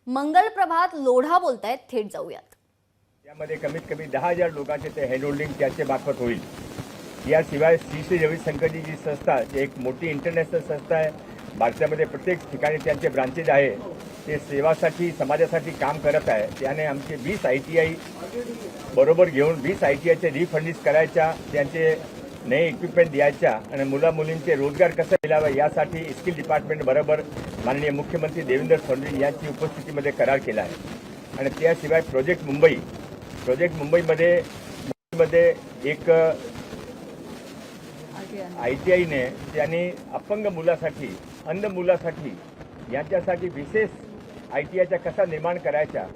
मंगल प्रभात लोढा बोलतायत, थेट जाऊयात। यामध्ये कमीत कमी 10,000 लोकांचे ते हँड होल्डिंग त्याचे मार्फत होईल। याशिवाय श्री रविशंकरजी जी संस्था एक मोठी इंटरनॅशनल संस्था आहे। भारतामध्ये प्रत्येक ठिकाणी त्यांचे ब्रांचेस आहे। ते सेवासाठी समाजासाठी काम करत आहे। त्याने आमचे 20 ITI बरोबर घेऊन 20 ITIचे रिफंडिंग करायच्या, त्यांचे नए इक्विपमेंट द्यायच्या आणि मुला-मुलींचे रोजगार कसा मिळावा यासाठी स्किल डिपार्टमेंट बरोबर माननीय मुख्यमंत्री देवेंद्र फडणवीस यांची उपस्थितीमध्ये करार केला आहे। आणि त्याशिवाय प्रोजेक्ट मुंबईमध्ये एक ITIने त्यांनी अपंग मुलासाठी, अंध मुलासाठी यांच्यासाठी विशेष ITIचा कसा निर्माण करायचा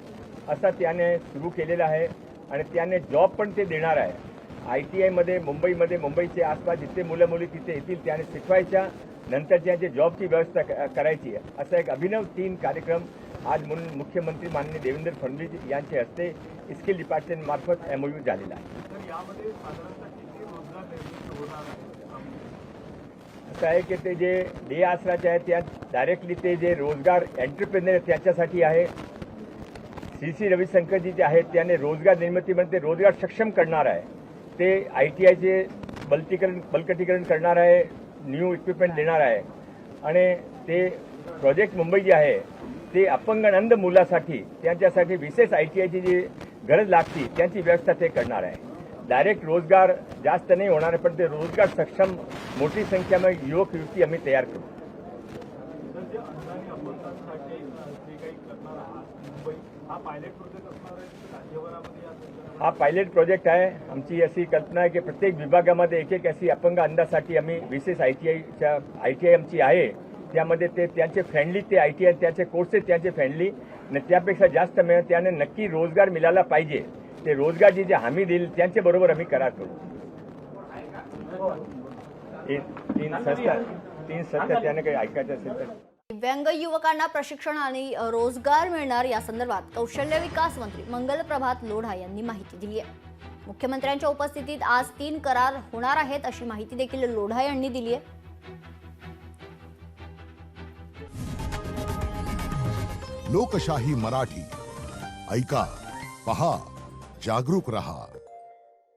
असा त्याने सुरू केलेला आहे। आणि त्याने जॉब पण ते देणार आहे। ITIमध्ये मुंबईचे आसपास जिथे मुलं मुली तिथे येतील त्याने शिकवायच्या, नंतर त्यांचे जॉबची व्यवस्था करायची। असा एक अभिनव 3 कार्यक्रम आज मुख्यमंत्री माननीय देवेंद्र फडणवीस यांच्या हस्ते स्किल डिपार्टमेंट मार्फत MOU झालेला आहे। असं आहे की ते जे डे आसराचे आहे त्या डायरेक्टली ते जे रोजगार एंटरप्रेन्योर त्याच्यासाठी आहे। श्री रविशंकरजी जे आहेत त्याने रोजगार निर्मितीमध्ये रोजगार सक्षम करणार आहे। ते ITIचे बळकटीकरण करणार आहे, न्यू इक्विपमेंट देणार आहे। आणि ते प्रोजेक्ट मुंबई जे आहे ते अपंग अंध मुलासाठी त्यांच्यासाठी विशेष ITIची जी गरज लागते त्यांची व्यवस्था ते करणार आहे। डायरेक्ट रोजगार जास्त नाही होणार, पण ते रोजगार सक्षम मोठी संख्येमध्ये युवक युवती आम्ही तयार करू। हा पायलट प्रोजेक्ट आहे। आमची अशी कल्पना आहे की प्रत्येक विभागामध्ये एक अशी अपंग अंधासाठी आम्ही विशेष ITI आमची आहे। त्यामध्ये ते त्यांचे फ्रेंडली ते ITI त्याचे कोर्सेस त्यांचे फ्रेंडली आणि त्यापेक्षा जास्त मिळेल त्याने नक्की रोजगार मिळाला पाहिजे। ते रोजगार जे हमी देईल त्यांच्या बरोबर आम्ही करार करू। तीन संस्था त्याने काही ऐकायचं असेल तर दिव्यांग युवकांना प्रशिक्षण आणि रोजगार मिळणार या संदर्भात कौशल्य विकास मंत्री मंगल प्रभात लोढा यांनी माहिती दिली आहे। मुख्यमंत्र्यांच्या उपस्थितीत आज 3 करार होणार आहेत अशी माहिती देखील लोढा यांनी दिली आहे। लोकशाही मराठी ऐका, पहा, जागरूक रहा।